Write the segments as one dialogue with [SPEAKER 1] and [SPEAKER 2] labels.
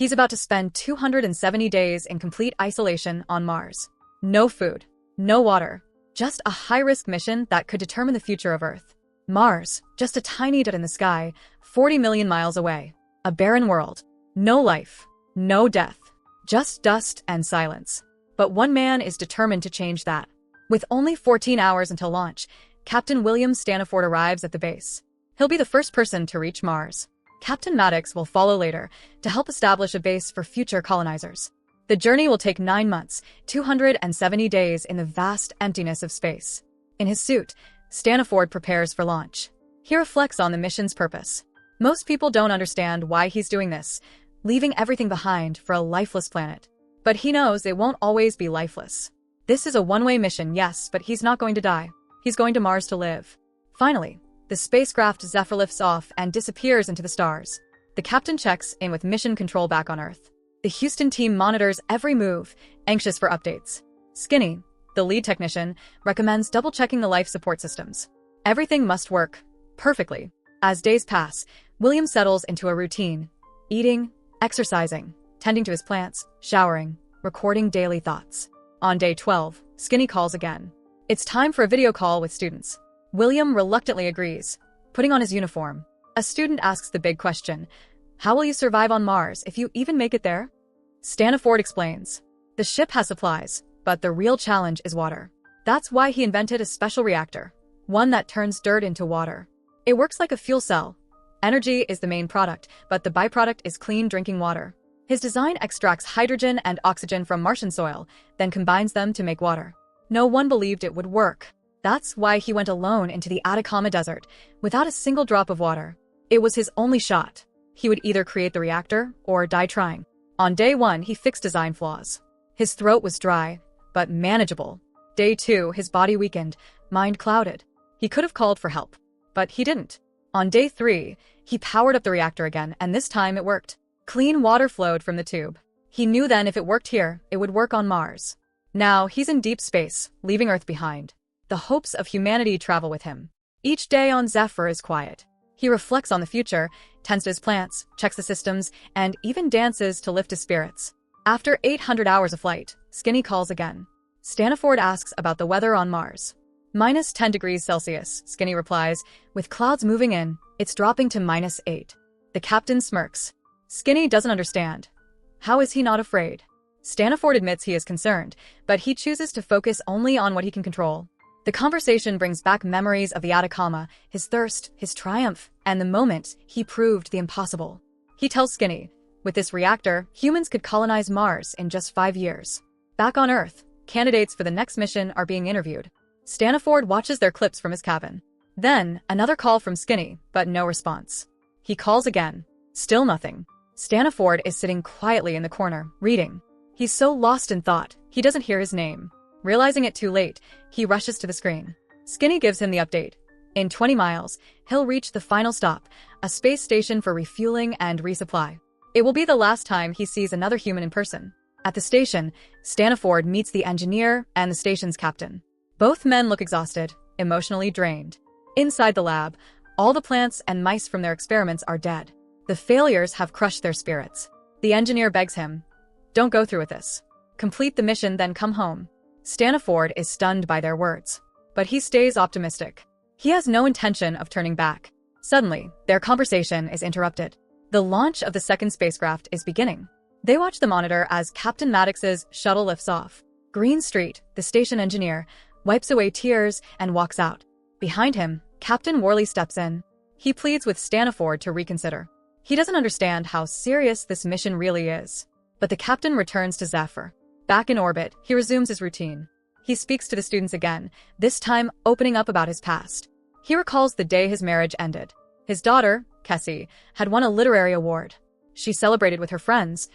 [SPEAKER 1] He's about to spend 270 days in complete isolation on Mars. No food, no water, just a high-risk mission that could determine the future of Earth. Mars, just a tiny dot in the sky, 40 million miles away. A barren world. No life, no death, just dust and silence. But one man is determined to change that. With only 14 hours until launch, Captain William Stanaforth arrives at the base. He'll be the first person to reach Mars. Captain Maddox will follow later to help establish a base for future colonizers. The journey will take 9 months, 270 days in the vast emptiness of space. In his suit, Stanaforth prepares for launch. He reflects on the mission's purpose. Most people don't understand why he's doing this, leaving everything behind for a lifeless planet. But he knows it won't always be lifeless. This is a one-way mission, yes, but he's not going to die. He's going to Mars to live. Finally, the spacecraft Zephyr lifts off and disappears into the stars. The captain checks in with mission control back on Earth. The Houston team monitors every move, anxious for updates. Skinny, the lead technician, recommends double-checking the life support systems. Everything must work perfectly. As days pass, William settles into a routine: eating, exercising, tending to his plants, showering, recording daily thoughts. On day 12, Skinny calls again. It's time for a video call with students. William reluctantly agrees, putting on his uniform. A student asks the big question: how will you survive on Mars if you even make it there? Stanaforth explains. The ship has supplies, but the real challenge is water. That's why he invented a special reactor, one that turns dirt into water. It works like a fuel cell. Energy is the main product, but the byproduct is clean drinking water. His design extracts hydrogen and oxygen from Martian soil, then combines them to make water. No one believed it would work. That's why he went alone into the Atacama Desert, without a single drop of water. It was his only shot. He would either create the reactor or die trying. On day 1, he fixed design flaws. His throat was dry, but manageable. Day 2, his body weakened, mind clouded. He could have called for help, but he didn't. On day 3, he powered up the reactor again, and this time it worked. Clean water flowed from the tube. He knew then if it worked here, it would work on Mars. Now, he's in deep space, leaving Earth behind. The hopes of humanity travel with him. Each day on Zephyr is quiet. He reflects on the future, tends to his plants, checks the systems, and even dances to lift his spirits. After 800 hours of flight, Skinny calls again. Stanaforth asks about the weather on Mars. Minus 10 degrees Celsius, Skinny replies. With clouds moving in, it's dropping to -8. The captain smirks. Skinny doesn't understand. How is he not afraid? Stanaforth admits he is concerned, but he chooses to focus only on what he can control. The conversation brings back memories of the Atacama, his thirst, his triumph, and the moment he proved the impossible. He tells Skinny, with this reactor, humans could colonize Mars in just 5 years. Back on Earth, candidates for the next mission are being interviewed. Stanaforth watches their clips from his cabin. Then, another call from Skinny, but no response. He calls again. Still nothing. Stanaforth is sitting quietly in the corner, reading. He's so lost in thought, he doesn't hear his name. Realizing it too late, he rushes to the screen. Skinny gives him the update. In 20 miles, he'll reach the final stop, a space station for refueling and resupply. It will be the last time he sees another human in person. At the station, Stanaforth meets the engineer and the station's captain. Both men look exhausted, emotionally drained. Inside the lab, all the plants and mice from their experiments are dead. The failures have crushed their spirits. The engineer begs him, "Don't go through with this. Complete the mission, then come home." Stanaforth is stunned by their words, but he stays optimistic. He has no intention of turning back. Suddenly, their conversation is interrupted. The launch of the second spacecraft is beginning. They watch the monitor as Captain Maddox's shuttle lifts off. Green Street, the station engineer, wipes away tears and walks out. Behind him, Captain Worley steps in. He pleads with Stanaforth to reconsider. He doesn't understand how serious this mission really is. But the captain returns to Zephyr. Back in orbit, he resumes his routine. He speaks to the students again, this time opening up about his past. He recalls the day his marriage ended. His daughter, Kessie, had won a literary award. She celebrated with her friends,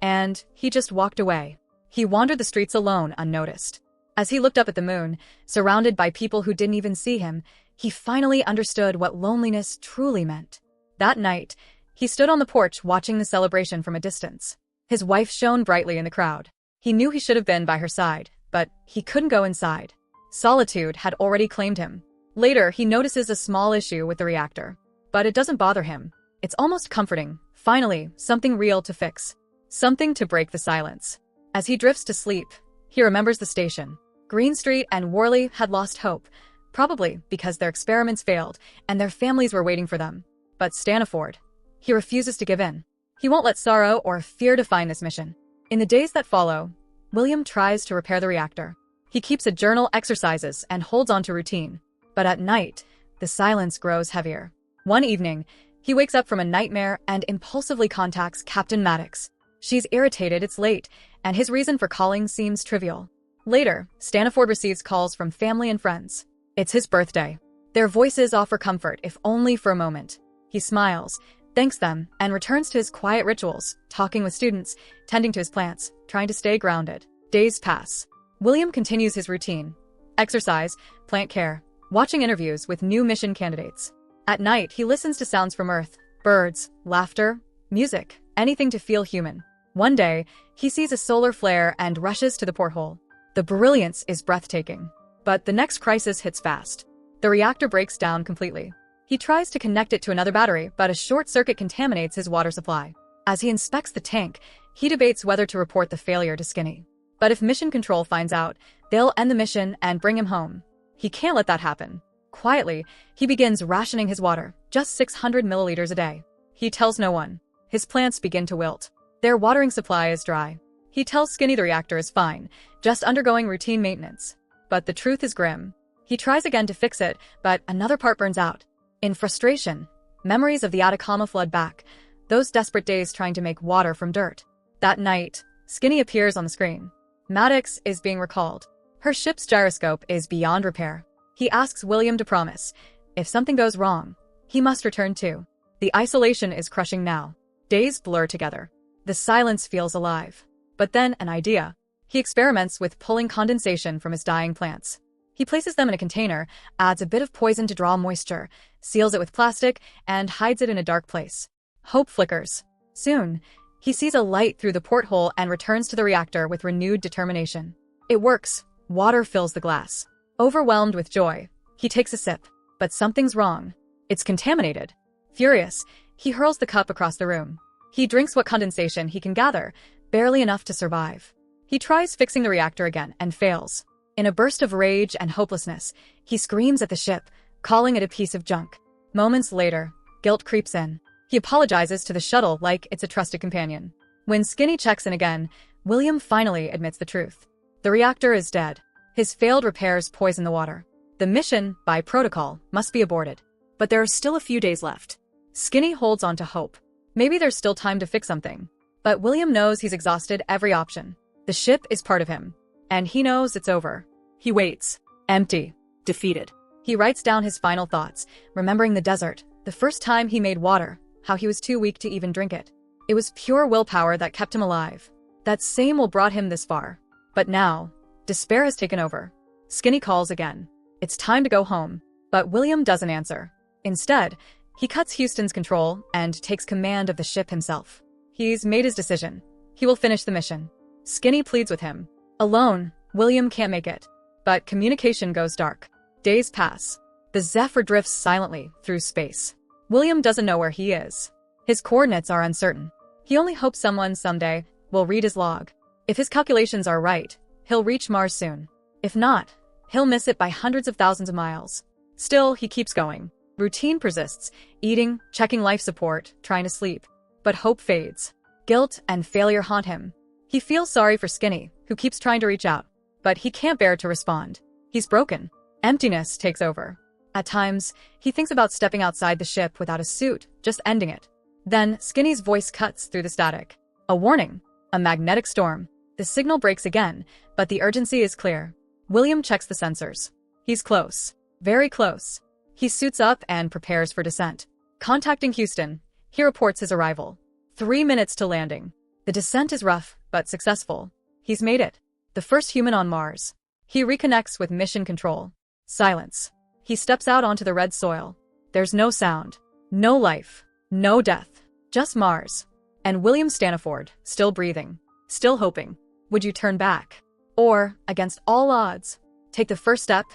[SPEAKER 1] and he just walked away. He wandered the streets alone, unnoticed. As he looked up at the moon, surrounded by people who didn't even see him, he finally understood what loneliness truly meant. That night, he stood on the porch watching the celebration from a distance. His wife shone brightly in the crowd. He knew he should have been by her side, but he couldn't go inside. Solitude had already claimed him. Later, he notices a small issue with the reactor. But it doesn't bother him. It's almost comforting. Finally, something real to fix. Something to break the silence. As he drifts to sleep, he remembers the station. Greenstreet and Worley had lost hope, probably because their experiments failed and their families were waiting for them. But Stanaforth, he refuses to give in. He won't let sorrow or fear define this mission. In the days that follow, William tries to repair the reactor. He keeps a journal, exercises, and holds on to routine. But at night, the silence grows heavier. One evening, he wakes up from a nightmare and impulsively contacts Captain Maddox. She's irritated it's late, and his reason for calling seems trivial. Later, Stanaforth receives calls from family and friends. It's his birthday. Their voices offer comfort, if only for a moment. He smiles, thanks them, and returns to his quiet rituals, talking with students, tending to his plants, trying to stay grounded. Days pass. William continues his routine. Exercise, plant care, watching interviews with new mission candidates. At night, he listens to sounds from Earth, birds, laughter, music, anything to feel human. One day, he sees a solar flare and rushes to the porthole. The brilliance is breathtaking. But the next crisis hits fast. The reactor breaks down completely. He tries to connect it to another battery, but a short circuit contaminates his water supply. As he inspects the tank, he debates whether to report the failure to Skinny. But if Mission Control finds out, they'll end the mission and bring him home. He can't let that happen. Quietly, he begins rationing his water, just 600 milliliters a day. He tells no one. His plants begin to wilt. Their watering supply is dry. He tells Skinny the reactor is fine, just undergoing routine maintenance. But the truth is grim. He tries again to fix it, but another part burns out. In frustration, memories of the Atacama flood back, those desperate days trying to make water from dirt. That night, Skinny appears on the screen. Maddox is being recalled. Her ship's gyroscope is beyond repair. He asks William to promise, if something goes wrong, he must return too. The isolation is crushing now. Days blur together. The silence feels alive. But then an idea. He experiments with pulling condensation from his dying plants. He places them in a container, adds a bit of poison to draw moisture, seals it with plastic, and hides it in a dark place. Hope flickers. Soon, he sees a light through the porthole and returns to the reactor with renewed determination. It works. Water fills the glass. Overwhelmed with joy, he takes a sip. But something's wrong. It's contaminated. Furious, he hurls the cup across the room. He drinks what condensation he can gather, barely enough to survive. He tries fixing the reactor again and fails. In a burst of rage and hopelessness, he screams at the ship, calling it a piece of junk. Moments later, guilt creeps in. He apologizes to the shuttle like it's a trusted companion. When Skinny checks in again, William finally admits the truth. The reactor is dead. His failed repairs poison the water. The mission, by protocol, must be aborted. But there are still a few days left. Skinny holds on to hope. Maybe there's still time to fix something. But William knows he's exhausted every option. The ship is part of him. And he knows it's over. He waits. Empty. Defeated. He writes down his final thoughts, remembering the desert, the first time he made water, how he was too weak to even drink it. It was pure willpower that kept him alive. That same will brought him this far. But now, despair has taken over. Skinny calls again. It's time to go home. But William doesn't answer. Instead, he cuts Houston's control and takes command of the ship himself. He's made his decision. He will finish the mission. Skinny pleads with him. Alone, William can't make it. But communication goes dark. Days pass. The Zephyr drifts silently through space. William doesn't know where he is. His coordinates are uncertain. He only hopes someone someday will read his log. If his calculations are right, he'll reach Mars soon. If not, he'll miss it by hundreds of thousands of miles. Still, he keeps going. Routine persists, eating, checking life support, trying to sleep. But hope fades. Guilt and failure haunt him. He feels sorry for Skinny, who keeps trying to reach out. But he can't bear to respond. He's broken. Emptiness takes over. At times, he thinks about stepping outside the ship without a suit, just ending it. Then, Skinny's voice cuts through the static. A warning. A magnetic storm. The signal breaks again, but the urgency is clear. William checks the sensors. He's close. Very close. He suits up and prepares for descent. Contacting Houston, he reports his arrival. 3 minutes to landing. The descent is rough, but successful. He's made it. The first human on Mars. He reconnects with mission control. Silence. He steps out onto the red soil. There's no sound. No life. No death. Just Mars. And William Stanaforth, still breathing. Still hoping. Would you turn back? Or, against all odds, take the first step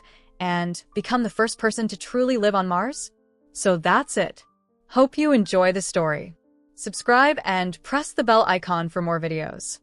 [SPEAKER 1] and become the first person to truly live on Mars? So that's it. Hope you enjoy the story. Subscribe and press the bell icon for more videos.